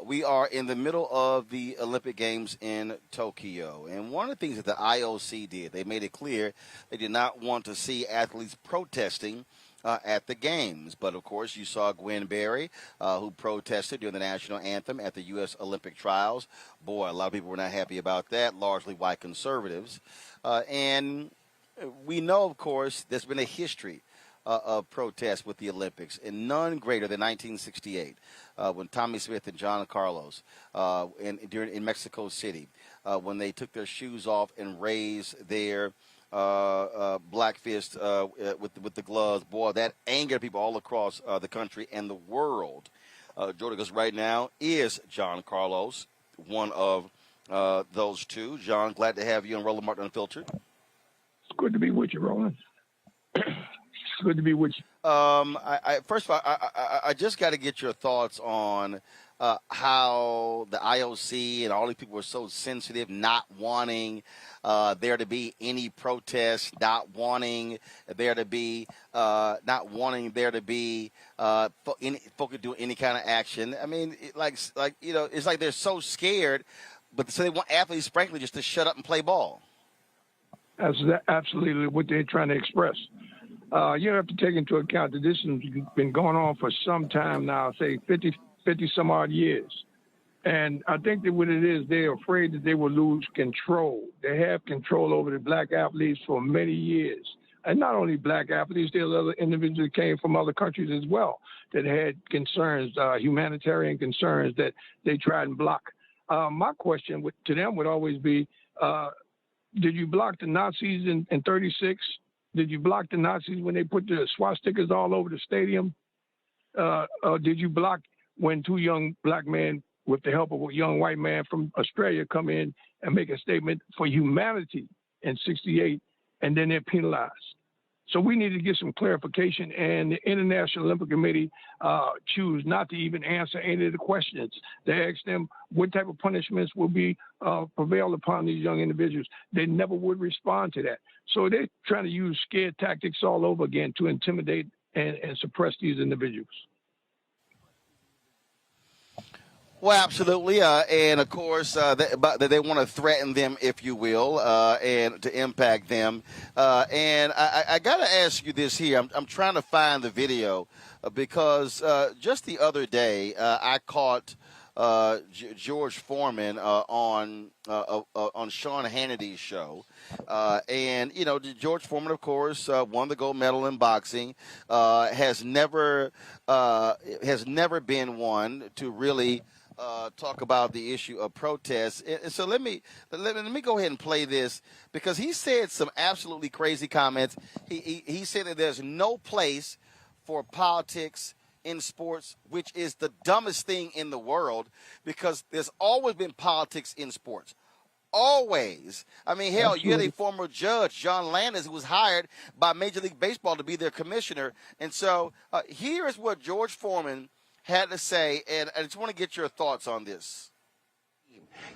We are in the middle of the Olympic Games in Tokyo. And one of the things that the IOC did, they made it clear they did not want to see athletes protesting at the games. But, of course, you saw Gwen Berry, who protested during the national anthem at the U.S. Olympic trials. Boy, a lot of people were not happy about that, largely white conservatives. And we know, of course, there's been a history of protests with the Olympics, and none greater than 1968, when Tommie Smith and John Carlos in Mexico City, when they took their shoes off and raised their black fist with the gloves. Boy, that angered people all across the country and the world. Jordan, because right now is John Carlos, one of those two. John, glad to have you on Roland Martin Unfiltered. It's good to be with you, Roland. Good to be with you. First of all, I just got to get your thoughts on how the IOC and all these people are so sensitive, not wanting there to be any protests, not wanting there to be folks doing any kind of action. I mean, it's like they're so scared, but so they want athletes, frankly, just to shut up and play ball. That's absolutely what they're trying to express. You have to take into account that this has been going on for some time now, say 50 some odd years. And I think that what it is, they're afraid that they will lose control. They have control over the black athletes for many years. And not only black athletes, there are other individuals that came from other countries as well that had concerns, humanitarian concerns that they tried and block. My question to them would always be, did you block the Nazis in 36? Did you block the Nazis when they put the swastikas all over the stadium? Did you block when two young black men, with the help of a young white man from Australia, come in and make a statement for humanity in 68, and then they're penalized? So we need to get some clarification, and the International Olympic Committee choose not to even answer any of the questions. They ask them what type of punishments will be prevailed upon these young individuals. They never would respond to that. So they're trying to use scare tactics all over again to intimidate and suppress these individuals. Well, absolutely, and of course, they want to threaten them, if you will, and to impact them. And I got to ask you this here. I'm trying to find the video because just the other day I caught George Foreman on Sean Hannity's show, and George Foreman, of course, won the gold medal in boxing. Has never been one to really talk about the issue of protests. And so let me go ahead and play this because he said some absolutely crazy comments. He said that there's no place for politics in sports, which is the dumbest thing in the world because there's always been politics in sports. Always. I mean, hell, you had a former judge, John Landis, who was hired by Major League Baseball to be their commissioner. And so here's what George Foreman had to say, and I just want to get your thoughts on this.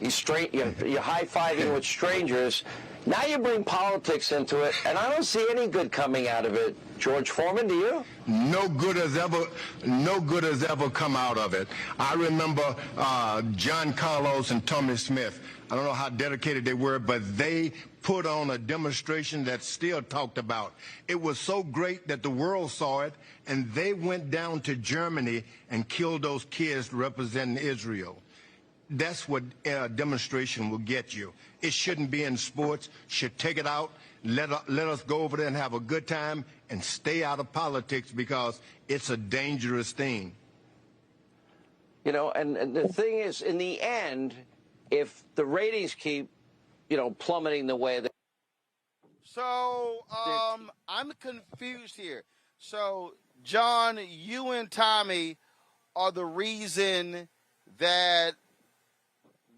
You're high-fiving with strangers. Now you bring politics into it, and I don't see any good coming out of it. George Foreman, do you? No good has ever come out of it. I remember John Carlos and Tommie Smith. I don't know how dedicated they were, but they put on a demonstration that's still talked about. It was so great that the world saw it, and they went down to Germany and killed those kids representing Israel. That's what a demonstration will get you. It shouldn't be in sports. Should take it out. Let us go over there and have a good time and stay out of politics because it's a dangerous thing. And the thing is, in the end, if the ratings keep, plummeting the way that. So I'm confused here. So, John, you and Tommy are the reason that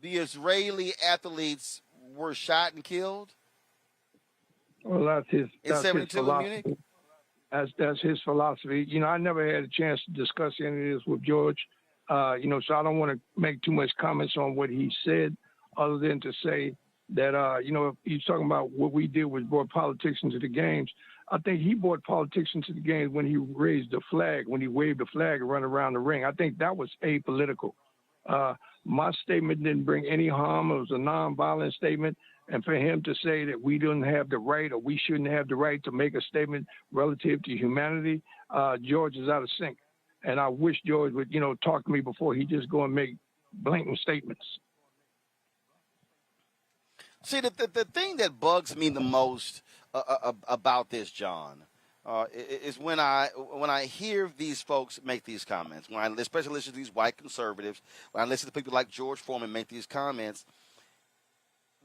the Israeli athletes were shot and killed? Well, that's his philosophy. That's his philosophy. I never had a chance to discuss any of this with George. So I don't want to make too much comments on what he said, other than to say that, if he's talking about what we did was brought politics into the games. I think he brought politics into the games when he raised the flag, when he waved the flag and run around the ring. I think that was apolitical. My statement didn't bring any harm. It was a nonviolent statement. And for him to say that we didn't have the right or we shouldn't have the right to make a statement relative to humanity, George is out of sync. And I wish George would, talk to me before he just go and make blatant statements. See, the thing that bugs me the most about this, John, is when I hear these folks make these comments, when I especially listen to these white conservatives, when I listen to people like George Foreman make these comments,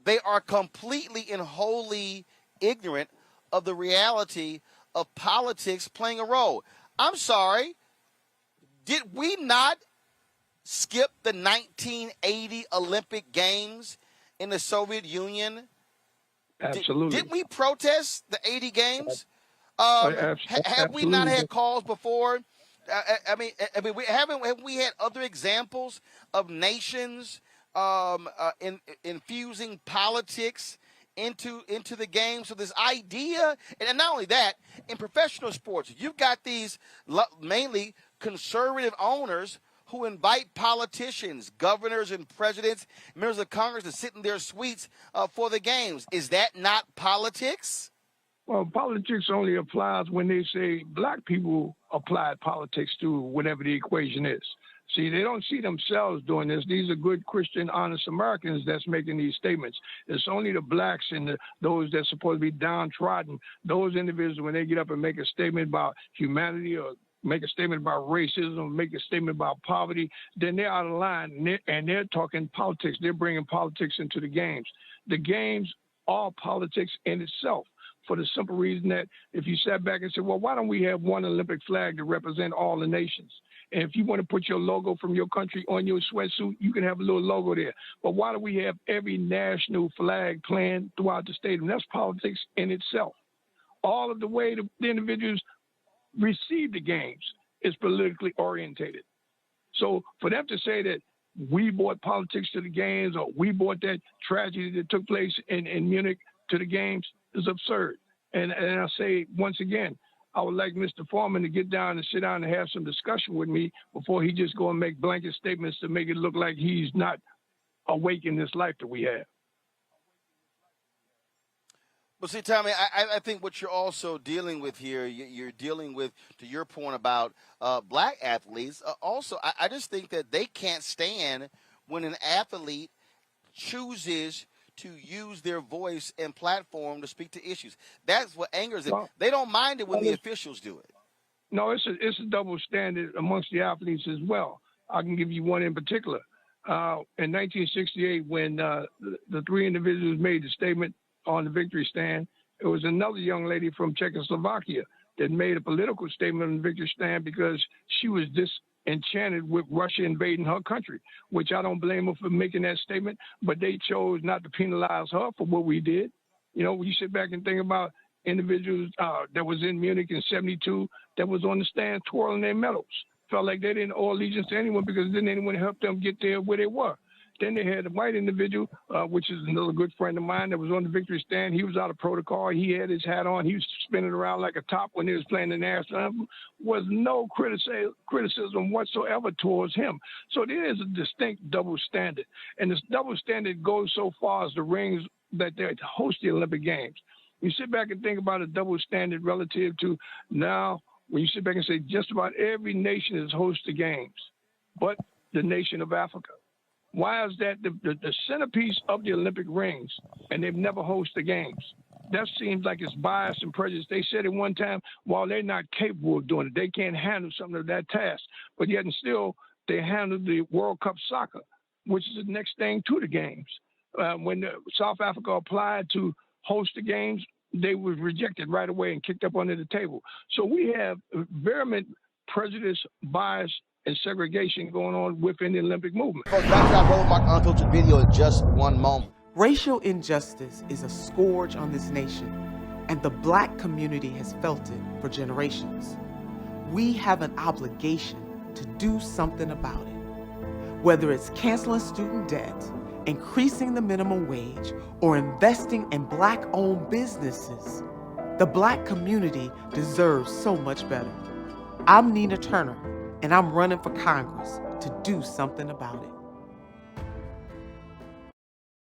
they are completely and wholly ignorant of the reality of politics playing a role. I'm sorry, did we not skip the 1980 Olympic Games in the Soviet Union? Absolutely. Didn't we protest the 80 Games? Have we not had calls before? I mean, have we had other examples of nations infusing politics into the game? So this idea, and not only that, in professional sports, you've got these mainly conservative owners who invite politicians, governors and presidents, members of Congress to sit in their suites for the games. Is that not politics? Well, politics only applies when they say black people apply politics to whatever the equation is. See, they don't see themselves doing this. These are good, Christian, honest Americans that's making these statements. It's only the blacks and those that's supposed to be downtrodden, those individuals, when they get up and make a statement about humanity or make a statement about racism, make a statement about poverty, then they're out of line and they're talking politics. They're bringing politics into the games. The games are politics in itself, for the simple reason that if you sat back and said, well, why don't we have one Olympic flag to represent all the nations? And if you want to put your logo from your country on your sweatsuit, you can have a little logo there. But why do we have every national flag playing throughout the stadium? That's politics in itself. All of the way the individuals receive the games is politically orientated. So for them to say that we brought politics to the games or we brought that tragedy that took place in Munich to the games is absurd. And I say, once again, I would like Mr. Foreman to get down and sit down and have some discussion with me before he just go and make blanket statements to make it look like he's not awake in this life that we have. But see, Tommie, I think what you're also dealing with here, you're dealing with, to your point about black athletes, also, I just think that they can't stand when an athlete chooses to use their voice and platform to speak to issues. That's what angers them. They don't mind it when the officials do it. No, it's a double standard amongst the athletes as well. I can give you one in particular. In 1968, when the three individuals made the statement on the victory stand, it was another young lady from Czechoslovakia that made a political statement on the victory stand because she was disenchanted with Russia invading her country, which I don't blame her for making that statement, but they chose not to penalize her for what we did. You know, when you sit back and think about individuals that was in Munich in 72 that was on the stand twirling their medals, felt like they didn't owe allegiance to anyone because then anyone helped them get there where they were. Then they had a white individual, which is another good friend of mine that was on the victory stand. He was out of protocol. He had his hat on. He was spinning around like a top when he was playing the national anthem. Was no criticism whatsoever towards him. So there is a distinct double standard. And this double standard goes so far as the rings that they host the Olympic Games. You sit back and think about a double standard relative to now, when you sit back and say just about every nation is host the games, but the nation of Africa. Why is that the centerpiece of the Olympic rings, and they've never hosted the games? That seems like it's bias and prejudice. They said at one time, while they're not capable of doing it, they can't handle something of that task. But yet and still, they handled the World Cup soccer, which is the next thing to the games. When South Africa applied to host the games, they were rejected right away and kicked up under the table. So we have vehement prejudice, bias, and segregation going on within the Olympic movement. Folks, back to our Roland Mark Unfiltered video in just one moment. Racial injustice is a scourge on this nation, and the black community has felt it for generations. We have an obligation to do something about it. Whether it's canceling student debt, increasing the minimum wage, or investing in black-owned businesses, the black community deserves so much better. I'm Nina Turner, and I'm running for Congress to do something about it.